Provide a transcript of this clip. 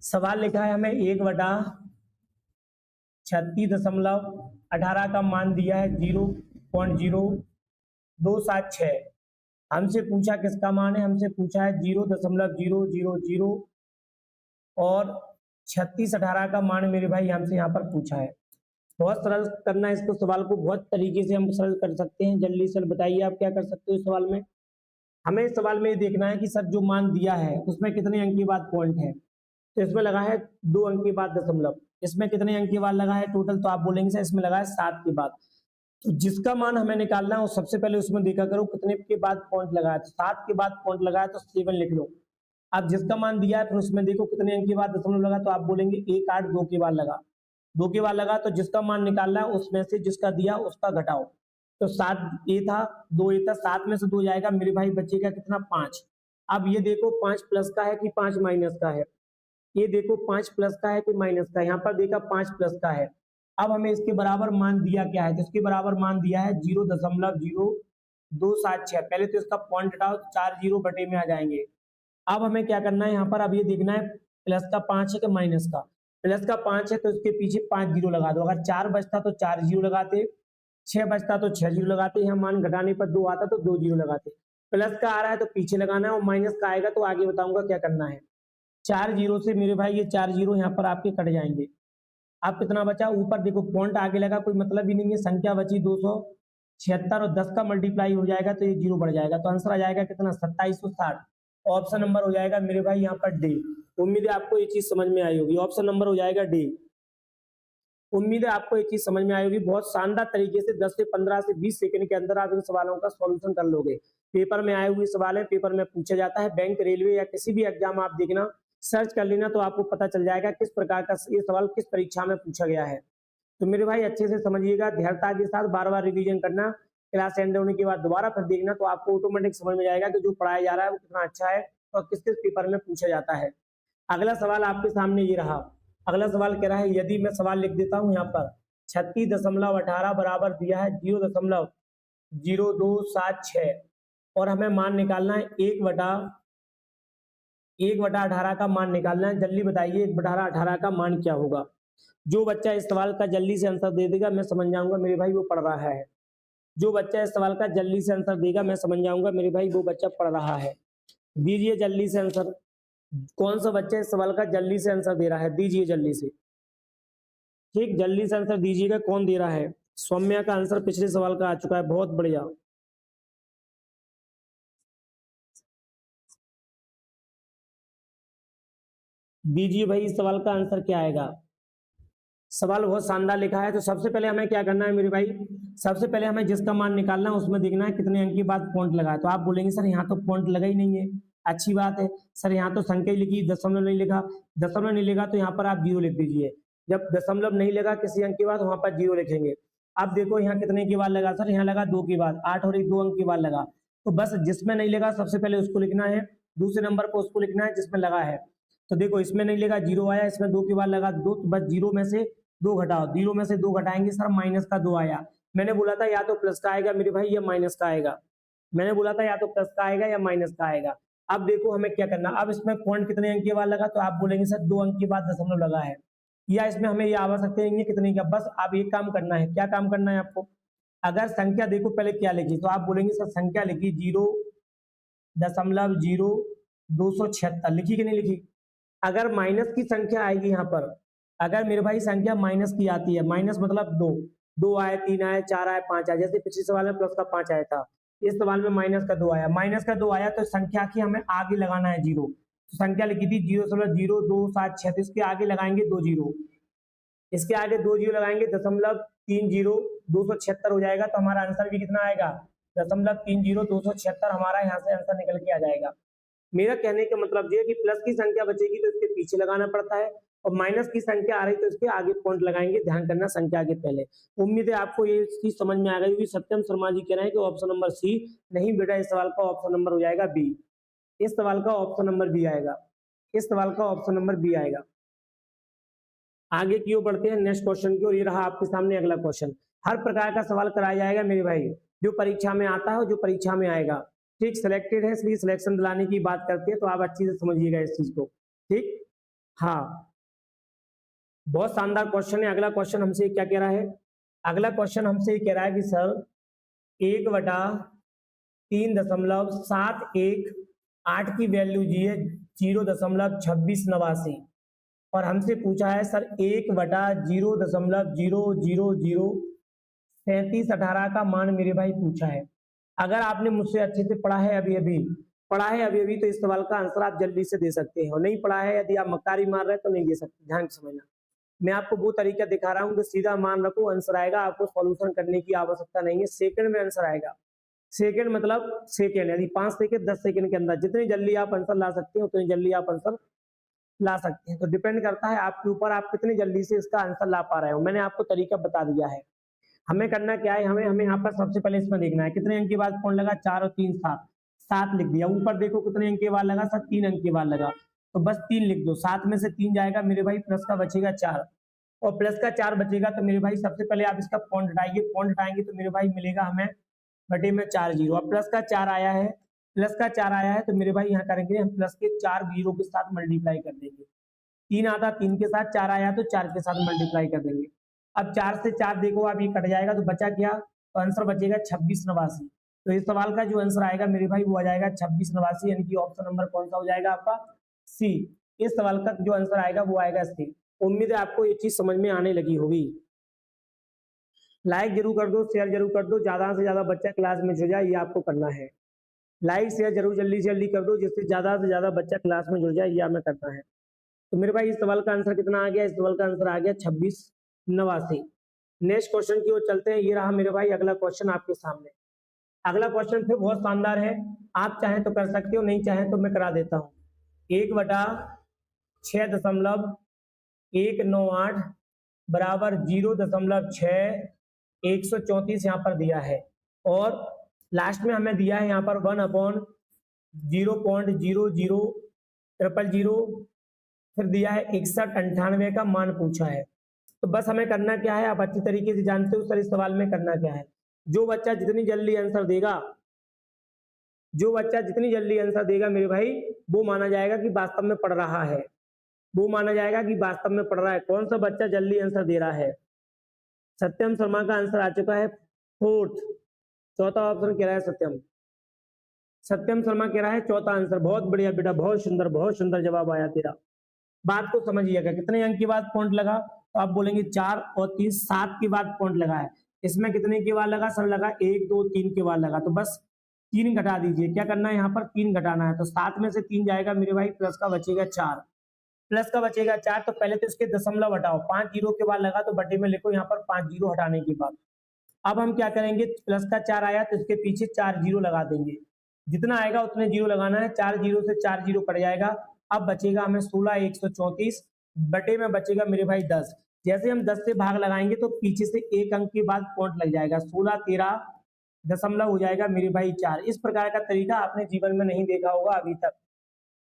सवाल लिखा है हमें 1/36.18 का मान दिया है 0.0276। हमसे पूछा किसका मान है, हमसे पूछा है 0.000 और 36/18 का मान मेरे भाई हमसे यहाँ पर पूछा है। बहुत सरल करना है इसको, सवाल को बहुत तरीके से हम सरल कर सकते हैं। जल्दी से बताइए आप क्या कर सकते हो इस सवाल में। हमें इस सवाल में ये देखना है कि सर जो मान दिया है उसमें कितने अंक के बाद पॉइंट है। तो इसमें लगा है 2 अंक के बाद दशमलव, इसमें कितने अंक के बाद लगा है टोटल, तो आप बोलेंगे सर इसमें लगा है 7 के बाद। तो जिसका मान हमें निकालना है वो सबसे पहले उसमें देखा करो कितने के बाद पॉइंट लगा है। तो 7 के बाद पॉइंट लगा है तो 7 लिख लो। अब जिसका मान दिया है फिर उसमें देखो कितने अंक के बाद दशमलव लगा, तो आप बोलेंगे 182 के बाद लगा, 2 के बाद लगा। तो जिसका मान निकालना है उसमें से जिसका दिया उसका घटाओ। तो 7 ए था, 2 ए था, 7 में से 2 जाएगा मेरे भाई, बचेगा कितना 5। अब ये देखो 5 प्लस का है कि 5 माइनस का है, ये देखो 5 प्लस का है कि माइनस का है, यहाँ पर देखा 5 प्लस का है। अब हमें इसके बराबर मान दिया क्या है, तो इसके बराबर मान दिया है 0.0276। पहले तो इसका पॉइंट हटाओ, 4 जीरो बटे में आ जाएंगे। अब हमें क्या करना है यहाँ पर, अब ये देखना है प्लस का 5 है कि माइनस का। प्लस का 5 है तो इसके पीछे 5 जीरो लगा दो, अगर 4 बचता तो 4 जीरो लगाते, 6 बचता तो 6 जीरो लगाते, यहाँ मान घटाने पर 2 आता तो 2 जीरो लगाते। प्लस का आ रहा है तो पीछे लगाना है, और माइनस का आएगा तो आगे बताऊंगा क्या करना है। 4 जीरो से मेरे भाई ये 4 जीरो यहाँ पर आपके कट जाएंगे। अब कितना बचा, ऊपर देखो पॉइंट आगे लगा, कोई मतलब ही नहीं है, संख्या बची 276 और 10 का मल्टीप्लाई हो जाएगा तो ये जीरो बढ़ जाएगा। तो आंसर आ जाएगा कितना 2760। ऑप्शन नंबर हो जाएगा मेरे भाई यहाँ पर डी। उम्मीद है आपको ये चीज समझ में आई होगी, ऑप्शन नंबर हो जाएगा डी। उम्मीद है आपको ये चीज समझ में आई होगी। बहुत शानदार तरीके से 10 से 15 से 20 सेकंड के अंदर आप इन सवालों का सॉल्यूशन कर लोगे। पेपर में आए हुए सवाल है, पेपर में पूछा जाता है, बैंक रेलवे या किसी भी एग्जाम आप देखना, सर्च कर लेना तो आपको पता चल जाएगा किस प्रकार का ये सवाल किस परीक्षा में पूछा गया है। तो मेरे भाई अच्छे से समझिएगा, धैर्यता के साथ बार बार रिवीजन करना, क्लास एंड होने के बाद दोबारा फिर देखना, तो आपको ऑटोमेटिक समझ में जाएगा कि जो पढ़ाया जा रहा है वो कितना अच्छा है और किस किस पेपर में पूछा जाता है। अगला सवाल आपके सामने ये रहा। अगला सवाल कह रहा है, यदि मैं सवाल लिख देता हूं यहाँ पर 36.18 बराबर दिया है 0.0276 और हमें मान निकालना है 1/18 का मान निकालना है। जल्दी बताइए 1/18 का मान क्या होगा। जो बच्चा इस सवाल का जल्दी से आंसर दे देगा मैं समझ जाऊंगा मेरे भाई वो पढ़ रहा है। जो बच्चा इस सवाल का जल्दी से आंसर देगा मैं समझ जाऊंगा मेरे भाई वो बच्चा पढ़ रहा है। दीजिए जल्दी से आंसर। कौन सा बच्चा इस सवाल का जल्दी से आंसर दे रहा है, दीजिए जल्दी से। ठीक, जल्दी से आंसर दीजिएगा, कौन दे रहा है। सौम्या का आंसर पिछले सवाल का आ चुका है, बहुत बढ़िया। दीजिए भाई इस सवाल का आंसर क्या आएगा। सवाल बहुत शानदार लिखा है। तो सबसे पहले हमें क्या करना है मेरे भाई, सबसे पहले हमें जिसका मान निकालना है उसमें देखना है कितने अंक के बाद पॉइंट लगा है। तो आप बोलेंगे सर यहाँ तो पॉइंट लगा ही नहीं है, अच्छी बात है सर, यहाँ तो संख्या ही लिखी, दशमलव नहीं लिखा। दशमलव नहीं लिखा तो यहाँ पर आप जीरो लिख दीजिए। जब दशमलव नहीं लगा किसी अंक के बाद वहां पर जीरो लिखेंगे। अब देखो यहाँ कितने के बाद लगा, सर यहाँ लगा 2 के बाद, 8 और 1 2 अंक के बाद लगा। तो बस जिसमें नहीं लगा सबसे पहले उसको लिखना है, दूसरे नंबर पर उसको लिखना है जिसमें लगा है। तो देखो इसमें नहीं लगा, जीरो आया, इसमें 2 के बाद लगा 2, तो बस जीरो में से 2 घटाओ, जीरो में से 2 घटाएंगे सर माइनस का 2 आया। मैंने बोला था या तो प्लस का आएगा मेरे भाई या माइनस का आएगा, मैंने बोला था या तो प्लस का आएगा या माइनस का आएगा। अब देखो हमें क्या करना, अब इसमें पॉइंट कितने अंक के बाद लगा, तो आप बोलेंगे सर 2 अंक के बाद दशमलव लगा है, या इसमें हमें ये आवश्यकता नहीं है कितने का। बस आप ये काम करना है, क्या काम करना है आपको, अगर संख्या देखो पहले क्या लिखी, तो आप बोलेंगे सर संख्या लिखी 0.0276 लिखी कि नहीं लिखी। अगर माइनस की संख्या आएगी यहाँ पर, अगर मेरे भाई संख्या माइनस की आती है, माइनस मतलब 2 आए, 3 आए, 4 आए, 5 आए, जैसे पिछले सवाल में प्लस का 5 आया था, इस सवाल में माइनस का 2 आया, माइनस का 2 आया तो संख्या की हमें आगे लगाना है जीरो। तो संख्या लिखी थी 0.0276, तो इसके आगे लगाएंगे 2 जीरो, इसके आगे 2 जीरो लगाएंगे, 0.30 हो जाएगा। तो हमारा आंसर भी कितना आएगा, 0.30 हमारा यहाँ से आंसर निकल के आ जाएगा। मेरा कहने का मतलब ये है कि प्लस की संख्या बचेगी तो इसके पीछे लगाना पड़ता है, और माइनस की संख्या आ रही तो इसके आगे पॉइंट लगाएंगे, ध्यान करना संख्या के पहले। उम्मीद है आपको ये चीज समझ में आ गई होगी। सत्यम शर्मा जी कह रहे हैं कि ऑप्शन नंबर सी, नहीं बेटा इस सवाल का ऑप्शन नंबर हो जाएगा बी, इस सवाल का ऑप्शन नंबर बी आएगा, इस सवाल का ऑप्शन नंबर बी आएगा। आगे की ओर बढ़ते हैं नेक्स्ट क्वेश्चन की ओर। ये रहा आपके सामने अगला क्वेश्चन। हर प्रकार का सवाल कराया जाएगा मेरे भाई, जो परीक्षा में आता है और जो परीक्षा में आएगा। ठीक, सिलेक्टेड है इसलिए सिलेक्शन दिलाने की बात करते हैं, तो आप अच्छी से समझिएगा इस चीज को। ठीक, हाँ, बहुत शानदार क्वेश्चन है। अगला क्वेश्चन हमसे क्या कह रहा है? अगला क्वेश्चन हमसे ये कह रहा है कि सर 1/3.718 की वैल्यू दी है 0.2689 और हमसे पूछा है सर 1/0.0003718 का मान मेरे भाई पूछा है। अगर आपने मुझसे अच्छे से पढ़ा है अभी अभी तो इस सवाल का आंसर आप जल्दी से दे सकते हो। नहीं पढ़ा है, यदि आप मक्कारी मार रहे हैं तो नहीं दे सकते। ध्यान से समझना, मैं आपको वो तरीका दिखा रहा हूँ कि सीधा मान रखो, आंसर आएगा, आपको सॉल्यूशन करने की आवश्यकता नहीं है, सेकंड में आंसर आएगा। सेकंड मतलब सेकंड, यदि 5 सेकंड 10 सेकंड के अंदर जितनी जल्दी आप आंसर ला सकते हो उतनी जल्दी आप आंसर ला सकते हैं। तो डिपेंड करता है आपके ऊपर, आप कितनी जल्दी से इसका आंसर ला पा रहे हो। मैंने आपको तरीका बता दिया है। हमें करना क्या है, हमें यहाँ पर सबसे पहले इसमें देखना है कितने अंक के बाद कौन लगा, 4 और 3 7, 7 लिख दिया। ऊपर देखो कितने अंक के बाद लगा सर, 3 अंक के बाद लगा, तो बस 3 लिख दो। 7 में से 3 जाएगा मेरे भाई, प्लस का बचेगा 4 और प्लस का 4 बचेगा तो मेरे भाई सबसे पहले आप इसका पॉइंट हटाइए। पॉइंट हटाएंगे तो मेरे भाई मिलेगा हमें बटे में 4 जीरो। अब प्लस का 4 आया है, तो मेरे भाई यहाँ करेंगे हम प्लस के 4 जीरो के साथ मल्टीप्लाई कर देंगे। 3 आता 3 के साथ, 4 आया तो 4 के साथ मल्टीप्लाई कर देंगे। अब 4 से 4 देखो आप ये कट जाएगा तो बचा क्या, तो आंसर बचेगा 2689। तो इस सवाल का जो आंसर आएगा मेरे भाई वो आ जाएगा 2689, यानी कि ऑप्शन नंबर कौन सा हो जाएगा आपका, सी। इस सवाल का जो आंसर आएगा वो आएगा सी। उम्मीद है आपको ये चीज समझ में आने लगी होगी। लाइक जरूर कर दो, शेयर जरूर कर दो, ज्यादा से ज्यादा बच्चा क्लास में जुड़ जाए, ये आपको करना है। लाइक शेयर जरूर जल्दी से जल्दी कर दो, जिससे ज्यादा से ज्यादा बच्चा क्लास में जुड़ जाए, ये हमें करना है। तो मेरे भाई इस सवाल का आंसर कितना आ गया, इस सवाल का आंसर आ गया 2689। नेक्स्ट क्वेश्चन की ओर चलते हैं। ये रहा मेरे भाई अगला क्वेश्चन आपके सामने। अगला क्वेश्चन फिर बहुत शानदार है, आप चाहें तो कर सकते हो, नहीं चाहें तो मैं करा देता हूँ। 1/6.198 बराबर 0.6134 यहाँ पर दिया है और लास्ट में हमें दिया है यहाँ पर 1/0.00000, फिर दिया है 6198 का मान पूछा है। तो बस हमें करना क्या है, आप अच्छी तरीके से जानते हो सर इस सवाल में करना क्या है। जो बच्चा जितनी जल्दी आंसर देगा मेरे भाई, वो माना जाएगा कि वास्तव में पढ़ रहा है, कौन सा बच्चा जल्दी आंसर दे रहा है। सत्यम शर्मा का आंसर आ चुका है 4th, चौथा ऑप्शन कह रहा है सत्यम शर्मा कह रहा है चौथा आंसर। बहुत बढ़िया बेटा, बहुत सुंदर जवाब आया तेरा। बात को समझिएगा, कितने अंक के बाद पॉइंट लगा, तो आप बोलेंगे 4 और 3, 7 के बाद पॉइंट लगा है। इसमें कितने के बाद लगा सर, लगा 1 2 3 के बाद लगा, तो बस 3 घटा दीजिए। क्या करना है यहाँ पर, 3 घटाना है। तो 7 में से 3 जाएगा मेरे भाई, प्लस का बचेगा 4, तो पहले तो इसके दशमलव हटाओ। 5 जीरो के बाद लगा तो बटे में लिखो यहाँ पर 5 जीरो हटाने के बाद। अब हम क्या करेंगे, प्लस का 4 आया तो इसके पीछे 4 जीरो लगा देंगे, जितना आएगा उतने जीरो लगाना है। 4 जीरो से 4 जीरो कट जाएगा, अब बचेगा हमें 16,134 बटे में बचेगा मेरे भाई 10। जैसे हम 10 से भाग लगाएंगे तो पीछे से एक अंक के बाद पॉइंट लग जाएगा, 16 13 दशमलव हो जाएगा मेरे भाई 4। इस प्रकार का तरीका आपने जीवन में नहीं देखा होगा अभी तक।